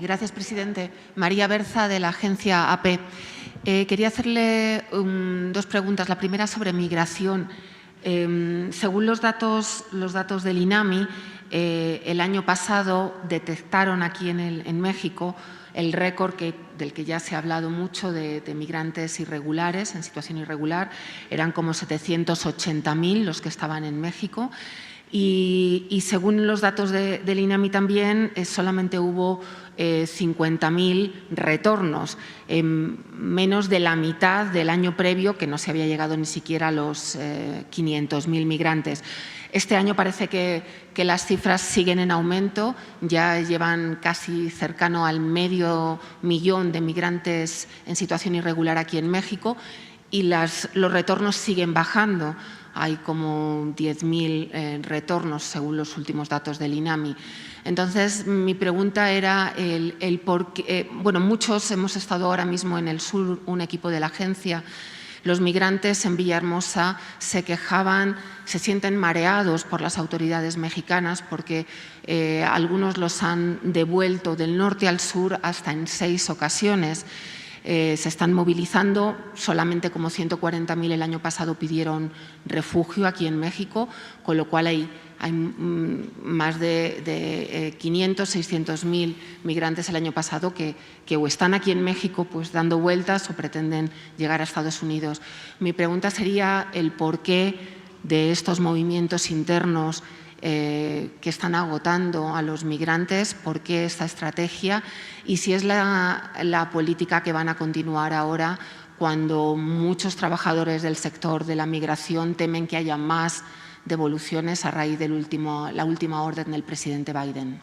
Gracias, presidente. María Berza, de la agencia AP. Quería hacerle dos preguntas. La primera sobre migración. Según los datos del INAMI, el año pasado detectaron aquí en México el récord del que ya se ha hablado mucho de migrantes irregulares, en situación irregular. Eran como 780.000 los que estaban en México. Y según los datos del INAMI también, solamente hubo 50.000 retornos, menos de la mitad del año previo, que no se había llegado ni siquiera a los 500.000 migrantes. Este año parece que las cifras siguen en aumento, ya llevan casi cercano al 500.000 de migrantes en situación irregular aquí en México y los retornos siguen bajando. Hay como 10.000 retornos según los últimos datos del INAMI. Entonces, mi pregunta era el por qué. Bueno, muchos hemos estado ahora mismo en el sur, un equipo de la agencia. Los migrantes en Villahermosa se quejaban, se sienten mareados por las autoridades mexicanas porque algunos los han devuelto del norte al sur hasta en 6 ocasiones. Se están movilizando, solamente como 140.000 el año pasado pidieron refugio aquí en México, con lo cual hay más de 500, 600.000 migrantes el año pasado que o están aquí en México pues dando vueltas o pretenden llegar a Estados Unidos. Mi pregunta sería el porqué de estos movimientos internos que están agotando a los migrantes, por qué esta estrategia y si es la política que van a continuar ahora cuando muchos trabajadores del sector de la migración temen que haya más devoluciones a raíz de la última orden del presidente Biden.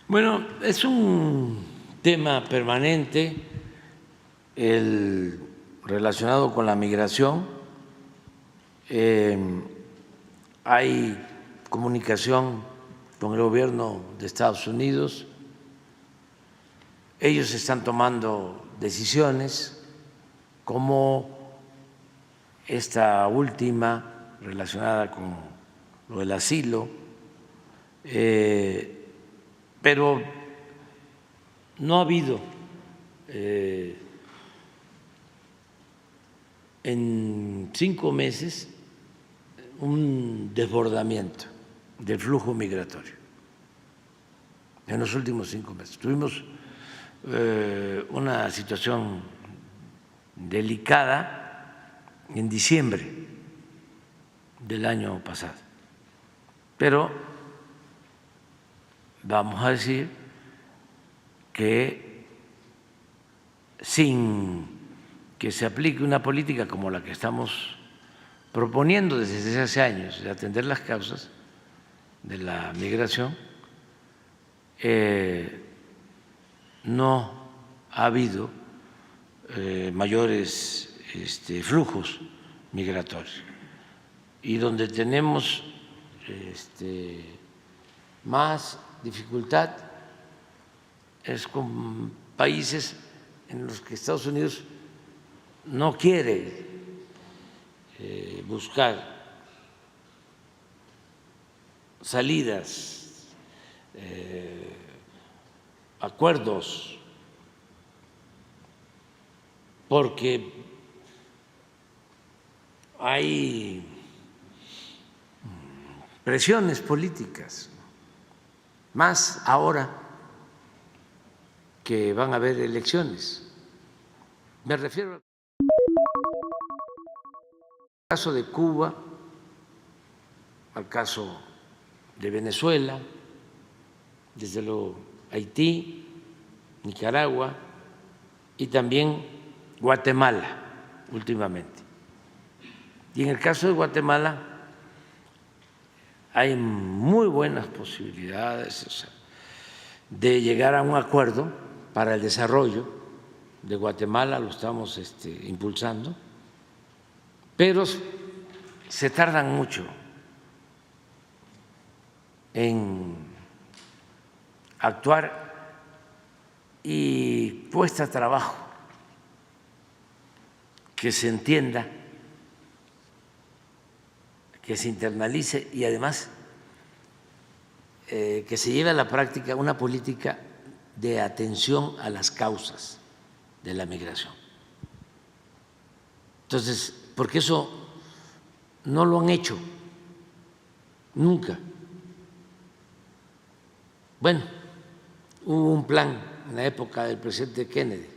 Bueno, es un tema permanente el relacionado con la migración. Hay comunicación con el gobierno de Estados Unidos. Ellos están tomando decisiones como esta última relacionada con lo del asilo, pero no ha habido en 5 meses un desbordamiento del flujo migratorio. En los últimos 5 meses tuvimos una situación delicada en diciembre del año pasado, pero vamos a decir que sin que se aplique una política como la que estamos proponiendo desde hace años de atender las causas de la migración, no ha habido mayores flujos migratorios. Y donde tenemos más dificultad es con países en los que Estados Unidos no quiere buscar salidas, acuerdos, porque hay presiones políticas, más ahora que van a haber elecciones. Me refiero al caso de Cuba, al caso de Venezuela, desde luego Haití, Nicaragua y también Guatemala últimamente. Y en el caso de Guatemala hay muy buenas posibilidades de llegar a un acuerdo para el desarrollo de Guatemala, lo estamos impulsando, pero se tardan mucho en actuar y cuesta trabajo que se entienda, que se internalice y además que se lleve a la práctica una política de atención a las causas de la migración. Entonces, porque eso no lo han hecho nunca. Bueno, hubo un plan en la época del presidente Kennedy,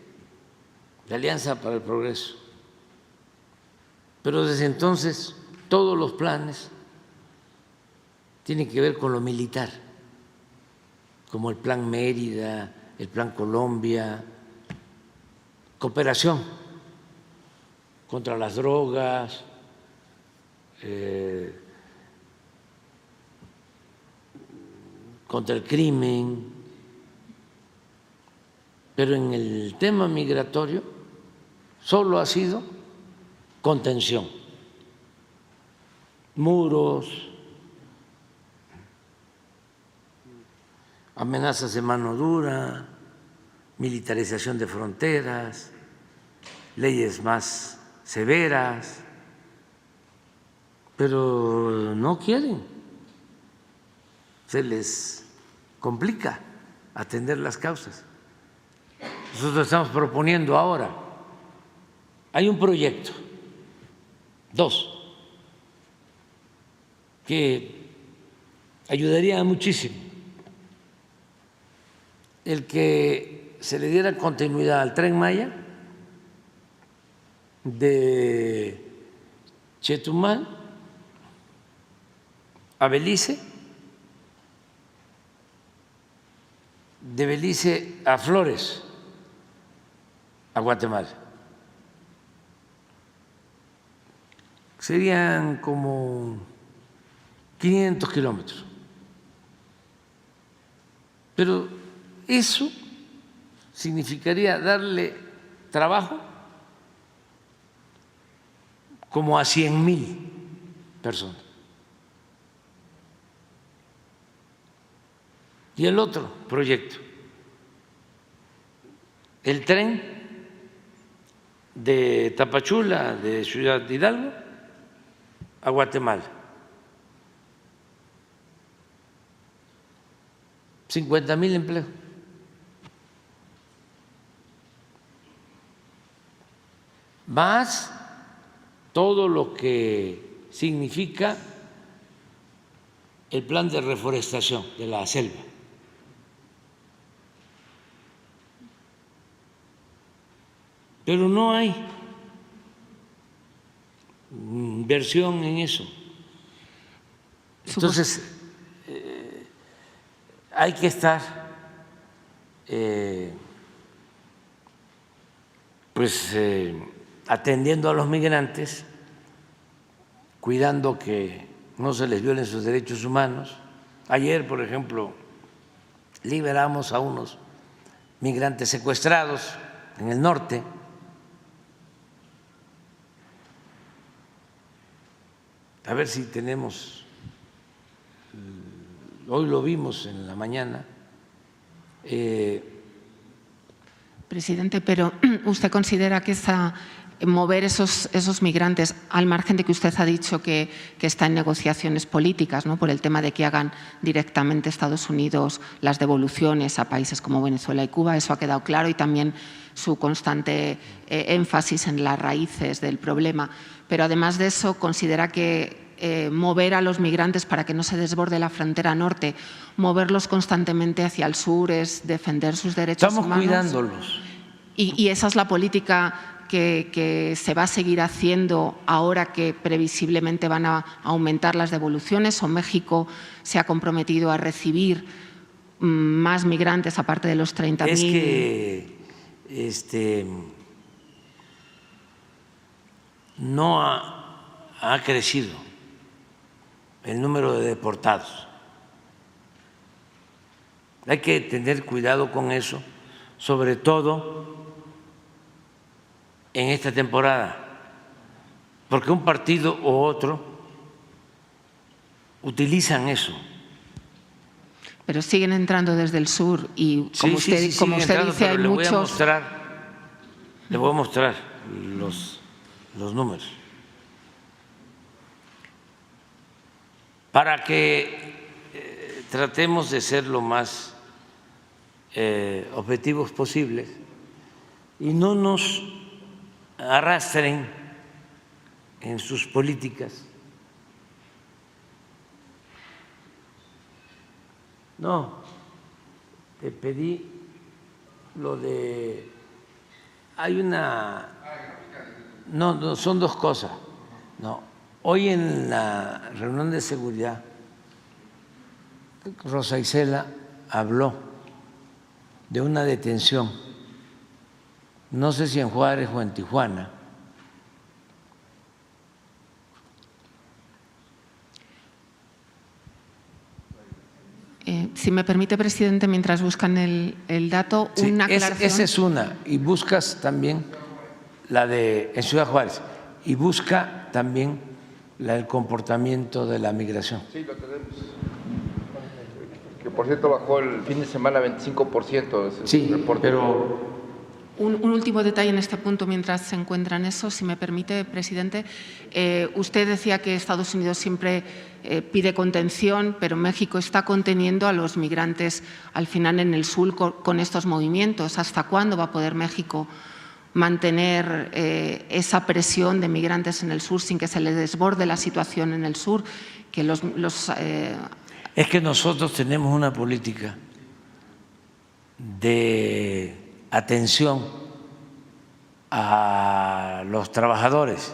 de Alianza para el Progreso, pero desde entonces todos los planes tienen que ver con lo militar, como el Plan Mérida, el Plan Colombia, cooperación contra las drogas, contra el crimen, pero en el tema migratorio solo ha sido contención, muros, amenazas de mano dura, militarización de fronteras, leyes más severas, pero no quieren, se les complica atender las causas. Nosotros estamos proponiendo ahora, hay un proyecto, dos, que ayudaría muchísimo, el que se le diera continuidad al Tren Maya de Chetumal a Belice, de Belice a Flores, a Guatemala. Serían como 500 kilómetros. Pero eso significaría darle trabajo como a 100,000 personas. Y el otro proyecto, el tren de Tapachula, de Ciudad Hidalgo, a Guatemala. 50,000 empleos. Más todo lo que significa el plan de reforestación de la selva. Pero no hay inversión en eso. Entonces, hay que estar atendiendo a los migrantes, cuidando que no se les violen sus derechos humanos. Ayer, por ejemplo, liberamos a unos migrantes secuestrados en el norte. A ver si tenemos, hoy lo vimos en la mañana. Presidente, pero ¿usted considera que mover esos migrantes, al margen de que usted ha dicho que está en negociaciones políticas, ¿no?, por el tema de que hagan directamente Estados Unidos las devoluciones a países como Venezuela y Cuba, eso ha quedado claro, y también su constante énfasis en las raíces del problema? Pero además de eso, ¿considera que mover a los migrantes para que no se desborde la frontera norte, moverlos constantemente hacia el sur, es defender sus derechos humanos? Estamos cuidándolos. ¿Y esa es la política que se va a seguir haciendo ahora que previsiblemente van a aumentar las devoluciones, o México se ha comprometido a recibir más migrantes aparte de los 30,000? Es que no ha crecido el número de deportados. Hay que tener cuidado con eso, sobre todo en esta temporada, porque un partido u otro utilizan eso. Pero siguen entrando desde el sur y, como usted dice, hay muchos. Le voy a mostrar los números para que tratemos de ser lo más objetivos posibles y no nos arrastren en sus políticas. No, te pedí lo de… Hay una… No, son dos cosas. No, hoy en la reunión de seguridad, Rosa Isela habló de una detención, no sé si en Juárez o en Tijuana, si me permite, presidente, mientras buscan el dato, sí, una aclaración. Esa es una, y buscas también la de en Ciudad Juárez, y busca también el comportamiento de la migración. Sí, lo tenemos. Que por cierto bajó el fin de semana 25%. Sí, reporte. pero… Un último detalle en este punto mientras se encuentran eso, si me permite, presidente. Usted decía que Estados Unidos siempre pide contención, pero México está conteniendo a los migrantes al final en el sur con estos movimientos. ¿Hasta cuándo va a poder México mantener esa presión de migrantes en el sur sin que se les desborde la situación en el sur? Que Es que nosotros tenemos una política de atención a los trabajadores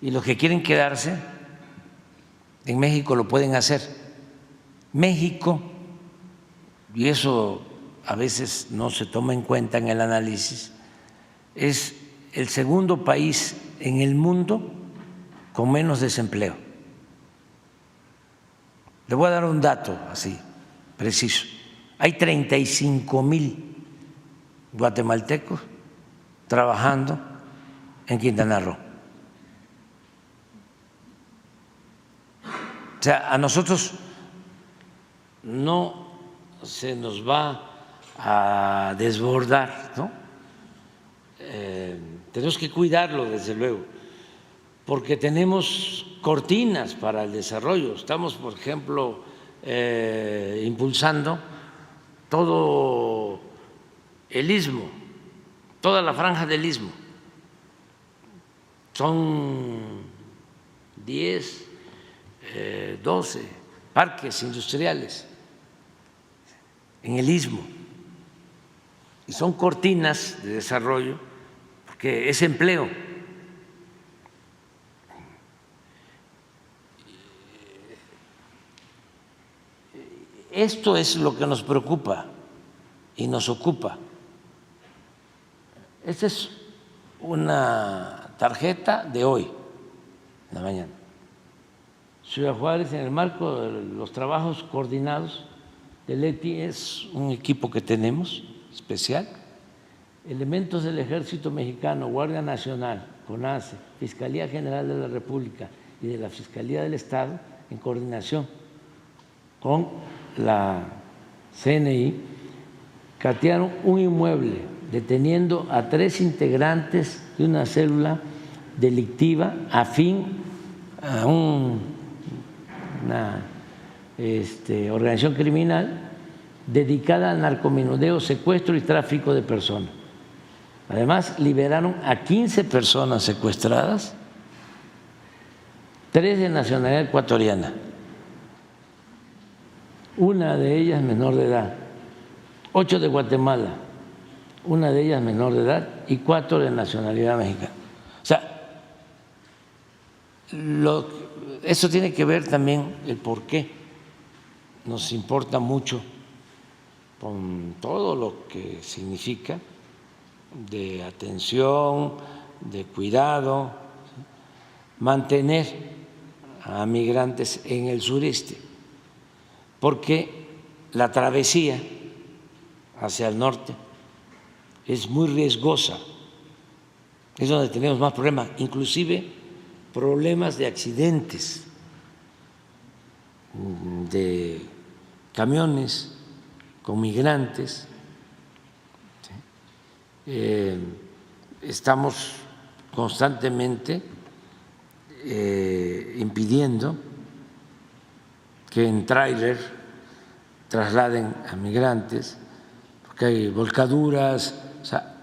y los que quieren quedarse en México lo pueden hacer. México, y eso a veces no se toma en cuenta en el análisis, es el segundo país en el mundo con menos desempleo. Le voy a dar un dato así, preciso. Hay 35,000 guatemaltecos trabajando en Quintana Roo. O sea, a nosotros no se nos va a desbordar, ¿no? Tenemos que cuidarlo, desde luego, porque tenemos cortinas para el desarrollo. Estamos, por ejemplo, impulsando todo el istmo, toda la franja del istmo. Son 10, 12 parques industriales en el istmo y son cortinas de desarrollo porque es empleo. Esto es lo que nos preocupa y nos ocupa. Esta es una tarjeta de hoy, en la mañana. Ciudad Juárez, en el marco de los trabajos coordinados del ETI, es un equipo que tenemos especial. Elementos del Ejército Mexicano, Guardia Nacional, CONACE, Fiscalía General de la República y de la Fiscalía del Estado, en coordinación con la CNI, catearon un inmueble deteniendo a 3 integrantes de una célula delictiva afín a una organización criminal dedicada al narcomenudeo, secuestro y tráfico de personas. Además, liberaron a 15 personas secuestradas, 3 de nacionalidad ecuatoriana, una de ellas menor de edad, 8 de Guatemala, una de ellas menor de edad y 4 de nacionalidad mexicana. O sea, eso tiene que ver también el por qué nos importa mucho con todo lo que significa de atención, de cuidado, mantener a migrantes en el sureste, porque la travesía hacia el norte es muy riesgosa, es donde tenemos más problemas, inclusive problemas de accidentes de camiones con migrantes. Estamos constantemente impidiendo que en tráiler trasladen a migrantes, porque hay volcaduras, o sea,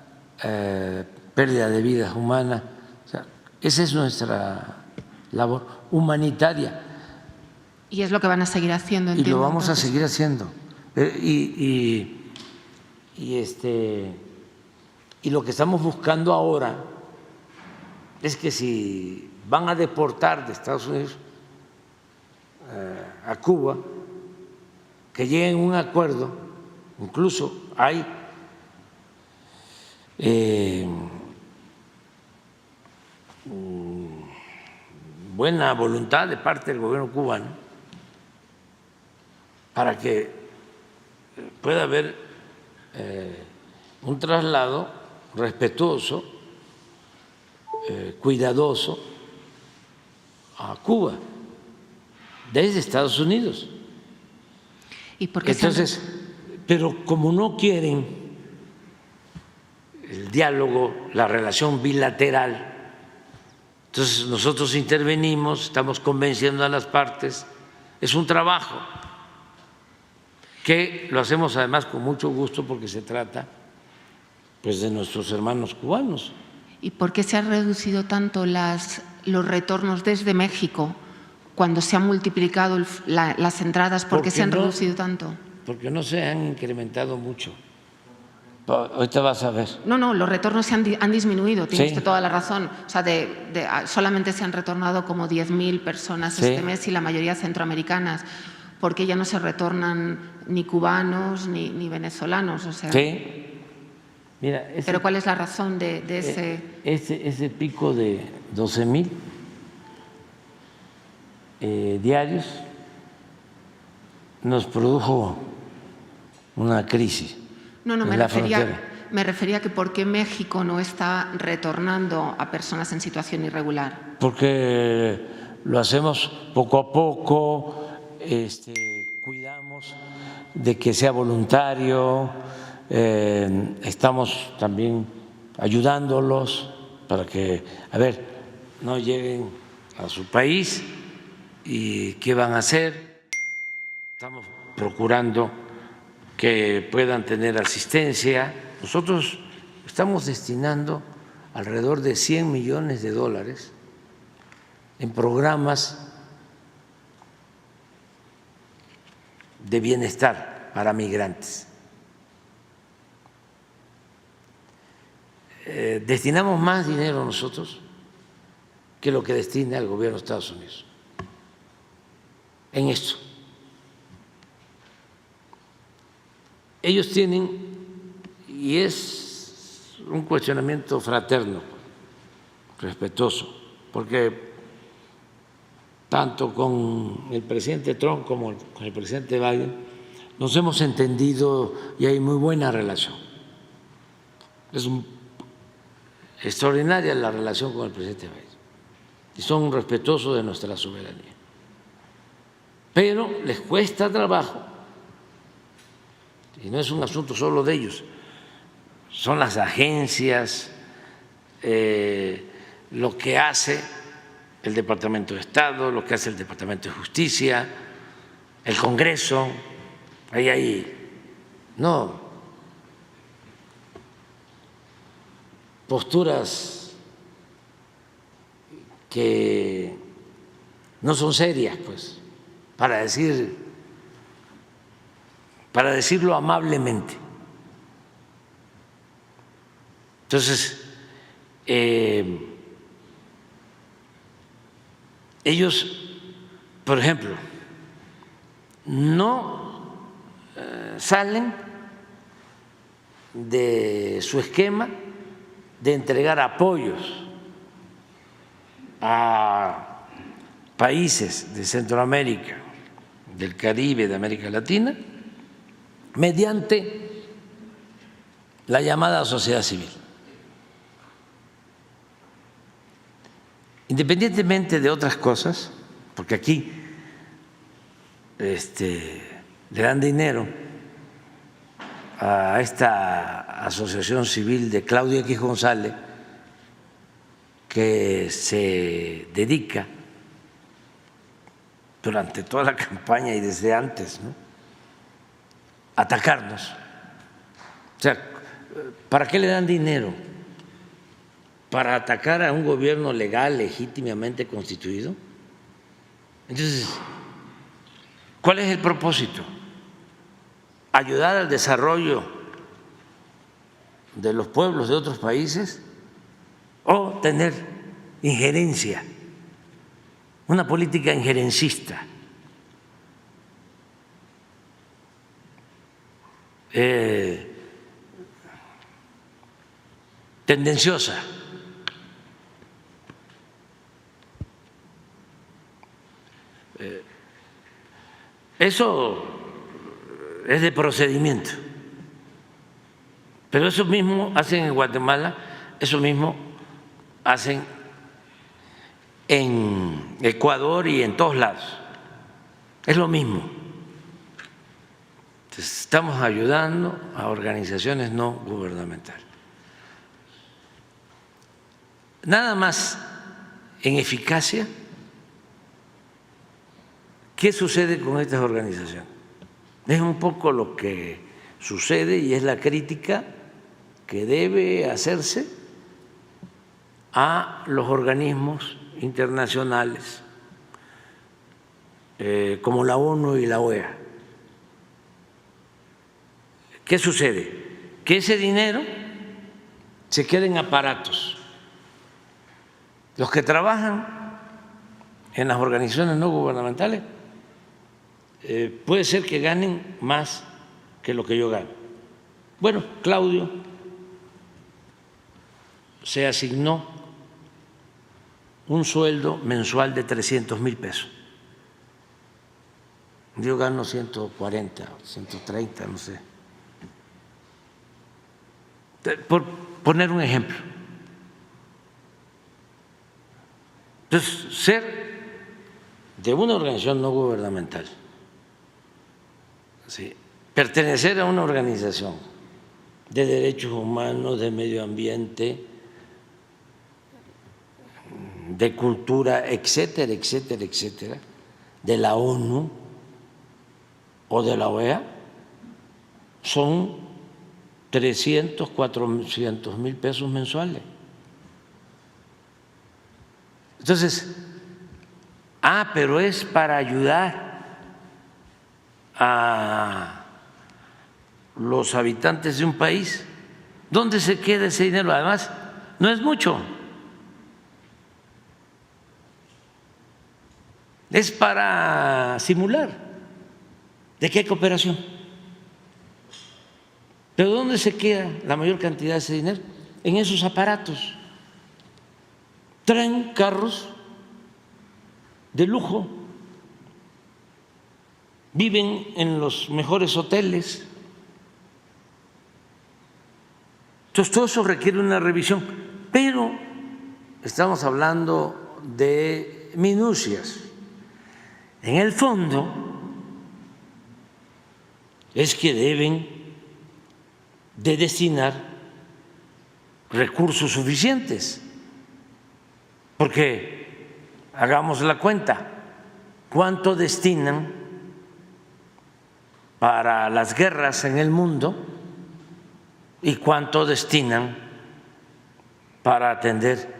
pérdida de vidas humanas. O sea, esa es nuestra labor humanitaria. Y es lo que van a seguir haciendo, entiendo. Y lo vamos entonces a seguir haciendo. Y lo que estamos buscando ahora es que si van a deportar de Estados Unidos a Cuba, que lleguen a un acuerdo. Incluso hay buena voluntad de parte del gobierno cubano para que pueda haber un traslado respetuoso, cuidadoso a Cuba desde Estados Unidos. ¿Y por qué entonces, pero como no quieren el diálogo, la relación bilateral, entonces nosotros intervenimos, estamos convenciendo a las partes. Es un trabajo que lo hacemos además con mucho gusto porque se trata pues de nuestros hermanos cubanos. ¿Y por qué se han reducido tanto los retornos desde México cuando se han multiplicado las entradas? ¿Por qué se han reducido tanto? Porque no se han incrementado mucho. Ahorita vas a ver. No, los retornos han disminuido, tiene usted toda la razón. O sea, solamente se han retornado como 10.000 personas este mes y la mayoría centroamericanas. ¿Por qué ya no se retornan ni cubanos ni venezolanos? O sea, sí. Mira, ¿pero cuál es la razón de ese pico de 12.000 diarios? Nos produjo una crisis. No, me refería a que por qué México no está retornando a personas en situación irregular. Porque lo hacemos poco a poco, cuidamos de que sea voluntario, estamos también ayudándolos para que, no lleguen a su país y qué van a hacer. Estamos procurando que puedan tener asistencia. Nosotros estamos destinando alrededor de $100 millones en programas de bienestar para migrantes. Destinamos más dinero nosotros que lo que destina el gobierno de Estados Unidos en esto. Ellos tienen, y es un cuestionamiento fraterno, respetuoso, porque tanto con el presidente Trump como con el presidente Biden nos hemos entendido y hay muy buena relación. Es extraordinaria la relación con el presidente Biden y son respetuosos de nuestra soberanía. Pero les cuesta trabajo. Y no es un asunto solo de ellos, son las agencias, lo que hace el Departamento de Estado, lo que hace el Departamento de Justicia, el Congreso, no, posturas que no son serias, pues, para decirlo amablemente. Entonces, ellos, por ejemplo, no salen de su esquema de entregar apoyos a países de Centroamérica, del Caribe, de América Latina, mediante la llamada sociedad civil. Independientemente de otras cosas, porque aquí le dan dinero a esta asociación civil de Claudia X González, que se dedica durante toda la campaña y desde antes, ¿no?, atacarnos. O sea, ¿para qué le dan dinero? ¿Para atacar a un gobierno legal, legítimamente constituido? Entonces, ¿cuál es el propósito? ¿Ayudar al desarrollo de los pueblos de otros países o tener injerencia, una política injerencista? Tendenciosa. Eso es de procedimiento. Pero eso mismo hacen en Guatemala, eso mismo hacen en Ecuador y en todos lados. Es lo mismo. Entonces, estamos ayudando a organizaciones no gubernamentales. Nada más en eficacia. ¿Qué sucede con estas organizaciones? Es un poco lo que sucede y es la crítica que debe hacerse a los organismos internacionales como la ONU y la OEA. ¿Qué sucede? Que ese dinero se queda en aparatos. Los que trabajan en las organizaciones no gubernamentales puede ser que ganen más que lo que yo gano. Bueno, Claudio se asignó un sueldo mensual de 300,000 pesos. Yo gano 140, 130, no sé. Por poner un ejemplo. Entonces, ser de una organización no gubernamental, ¿sí?, pertenecer a una organización de derechos humanos, de medio ambiente, de cultura, etcétera, etcétera, etcétera, de la ONU o de la OEA, son 300, 400,000 pesos mensuales. Entonces, pero es para ayudar a los habitantes de un país. ¿Dónde se queda ese dinero? Además, no es mucho. Es para simular de que hay cooperación. ¿Pero dónde se queda la mayor cantidad de ese dinero? En esos aparatos. Traen carros de lujo, viven en los mejores hoteles. Entonces, todo eso requiere una revisión, pero estamos hablando de minucias. En el fondo, es que deben de destinar recursos suficientes, porque hagamos la cuenta, ¿cuánto destinan para las guerras en el mundo y cuánto destinan para atender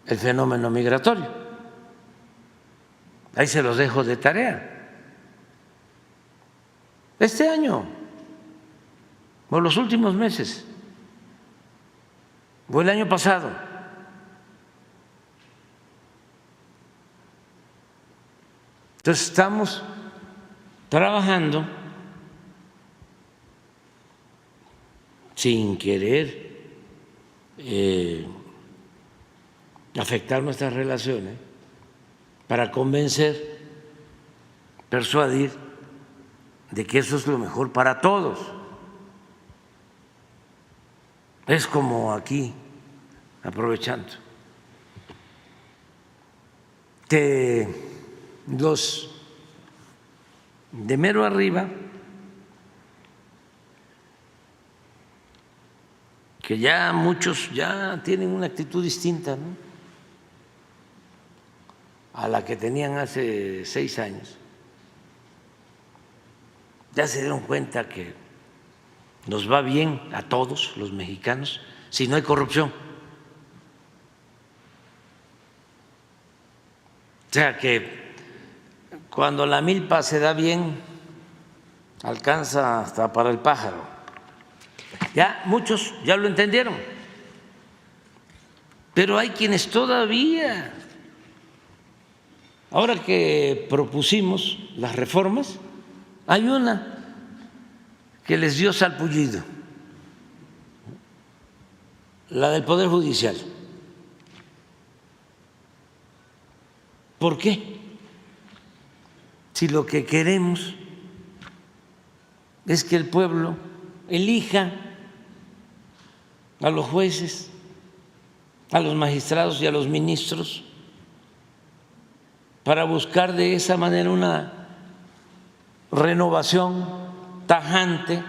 el fenómeno migratorio? Ahí se los dejo de tarea. Este año, o los últimos meses, o el año pasado, entonces estamos trabajando sin querer afectar nuestras relaciones para convencer, persuadir de que eso es lo mejor para todos. Es como aquí, aprovechando, que los de mero arriba, que ya muchos ya tienen una actitud distinta, ¿no?, a la que tenían hace 6 años, Ya se dieron cuenta que nos va bien a todos los mexicanos si no hay corrupción. O sea que cuando la milpa se da bien, alcanza hasta para el pájaro. Ya muchos ya lo entendieron, pero hay quienes todavía, ahora que propusimos las reformas, hay una que les dio salpullido, la del Poder Judicial. ¿Por qué? Si lo que queremos es que el pueblo elija a los jueces, a los magistrados y a los ministros para buscar de esa manera una renovación tajante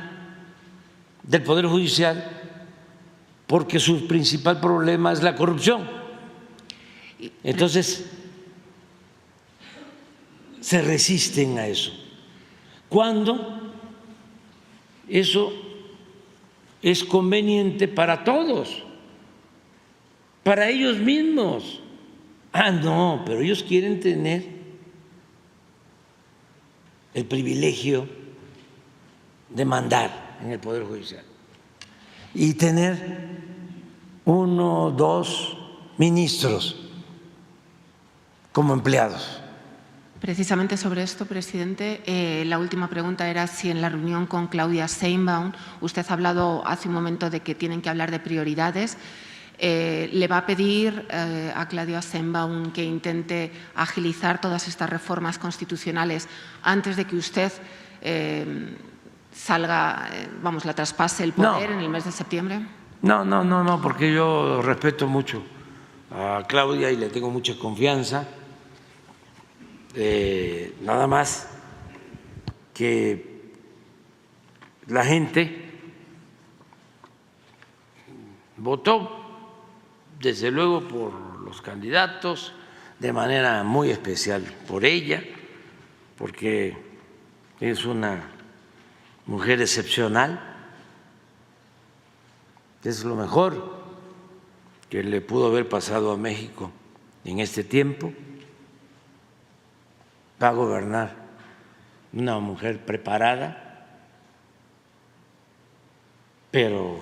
del Poder Judicial, porque su principal problema es la corrupción. Entonces, se resisten a eso. Cuando eso es conveniente para todos, para ellos mismos. Ah, no, pero ellos quieren tener el privilegio de mandar en el Poder Judicial y tener 1 o 2 ministros como empleados. Precisamente sobre esto, presidente, la última pregunta era si en la reunión con Claudia Sheinbaum, usted ha hablado hace un momento de que tienen que hablar de prioridades. ¿Le va a pedir a Claudia Sheinbaum que intente agilizar todas estas reformas constitucionales antes de que usted salga, la traspase el poder en el mes de septiembre? No, porque yo respeto mucho a Claudia y le tengo mucha confianza. Nada más que la gente votó desde luego por los candidatos, de manera muy especial por ella, porque es una mujer excepcional, es lo mejor que le pudo haber pasado a México en este tiempo. Va a gobernar una mujer preparada, pero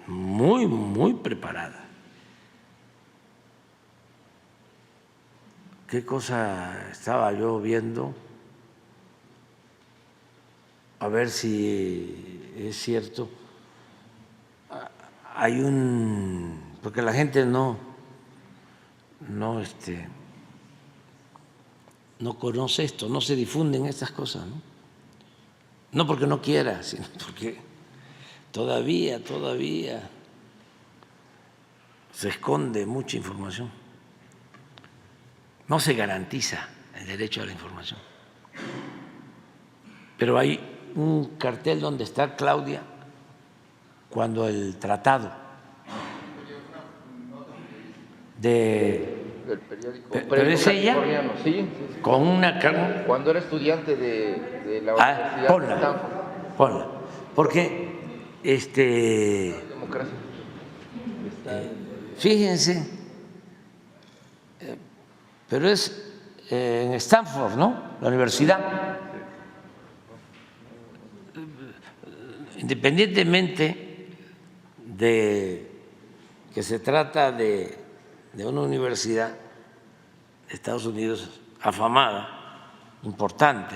muy preparada. ¿Qué cosa estaba yo viendo? A ver si es cierto. Hay porque la gente no conoce esto, no se difunden estas cosas, no porque no quiera, sino porque todavía se esconde mucha información. No se garantiza el derecho a la información. Pero hay un cartel donde está Claudia cuando el tratado del periódico. Pero es ella Sí. con una cara. Cuando era estudiante de la Universidad de Stanford. Ponla, porque Democracia. fíjense, pero es en Stanford, ¿no? La universidad. Independientemente de que se trata de una universidad de Estados Unidos afamada, importante,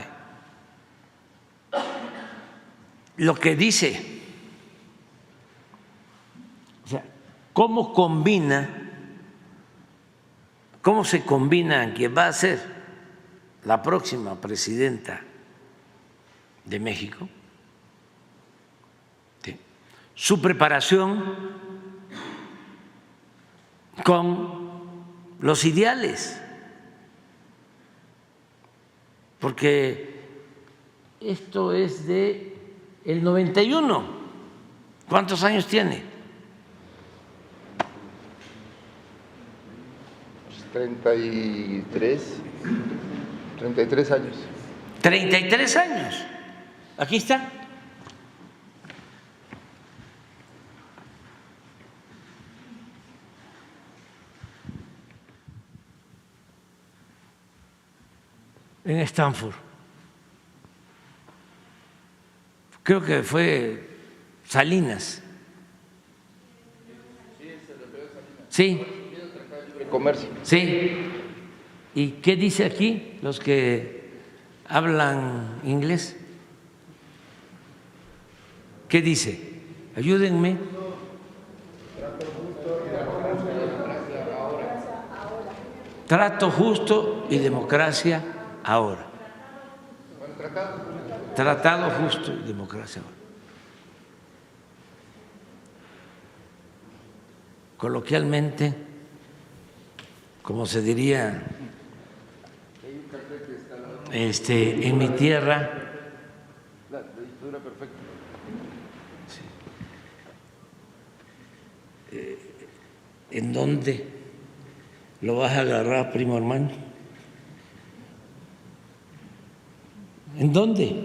lo que dice, o sea, cómo se combina quien va a ser la próxima presidenta de México, ¿sí?, su preparación con los ideales, porque esto es de el 91. ¿Cuántos años tiene? 33 años. 33 años. Aquí está. En Stanford. Creo que fue Salinas. Sí. Comercio. Sí. ¿Y qué dice aquí los que hablan inglés? ¿Qué dice? Ayúdenme. Trato justo y democracia ahora. Tratado justo y democracia ahora. Coloquialmente, como se diría en mi tierra, La dictadura perfecta. ¿en dónde lo vas a agarrar, primo hermano? ¿En dónde?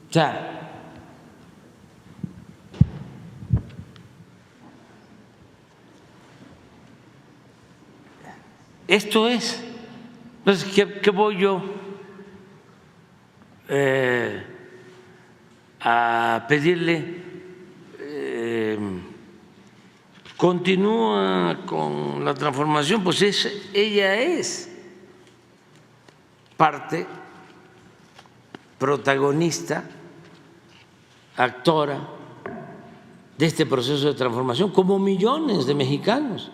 O sea, esto es. Entonces, ¿qué voy yo a pedirle? Continúa con la transformación, pues ella es parte, protagonista, actora de este proceso de transformación, como millones de mexicanos.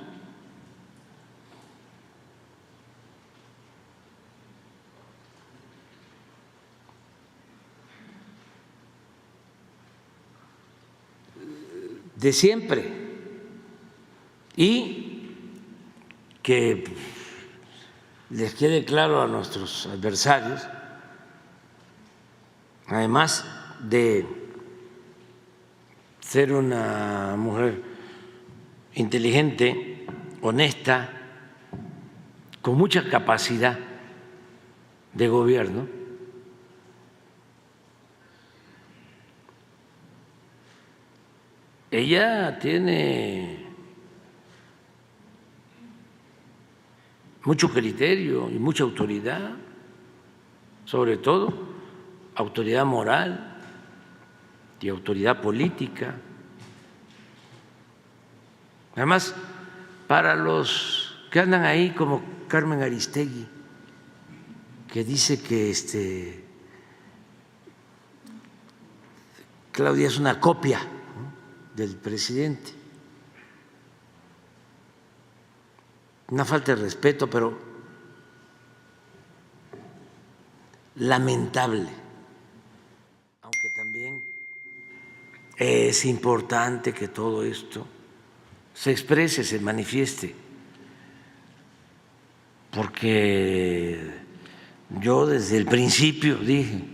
De siempre. Y que les quede claro a nuestros adversarios, además de ser una mujer inteligente, honesta, con mucha capacidad de gobierno, ella tiene mucho criterio y mucha autoridad, sobre todo autoridad moral y autoridad política. Además, para los que andan ahí como Carmen Aristegui, que dice que Claudia es una copia, ¿no?, del presidente. Una falta de respeto, pero lamentable, aunque también es importante que todo esto se exprese, se manifieste, porque yo desde el principio dije,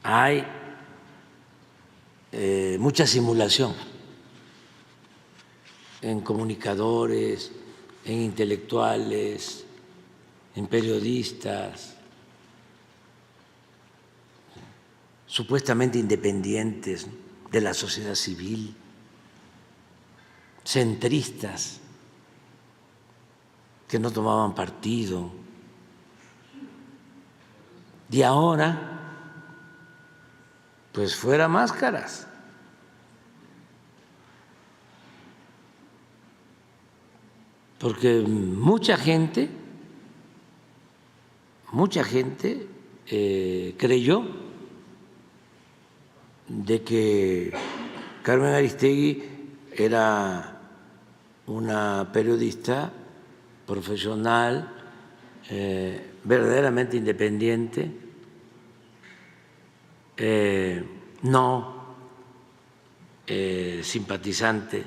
hay mucha simulación en comunicadores, en intelectuales, en periodistas, supuestamente independientes de la sociedad civil, centristas, que no tomaban partido. Y ahora, pues fuera máscaras. Porque mucha gente creyó de que Carmen Aristegui era una periodista profesional, verdaderamente independiente, no simpatizante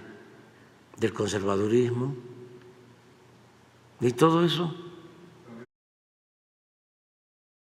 del conservadurismo. Y todo eso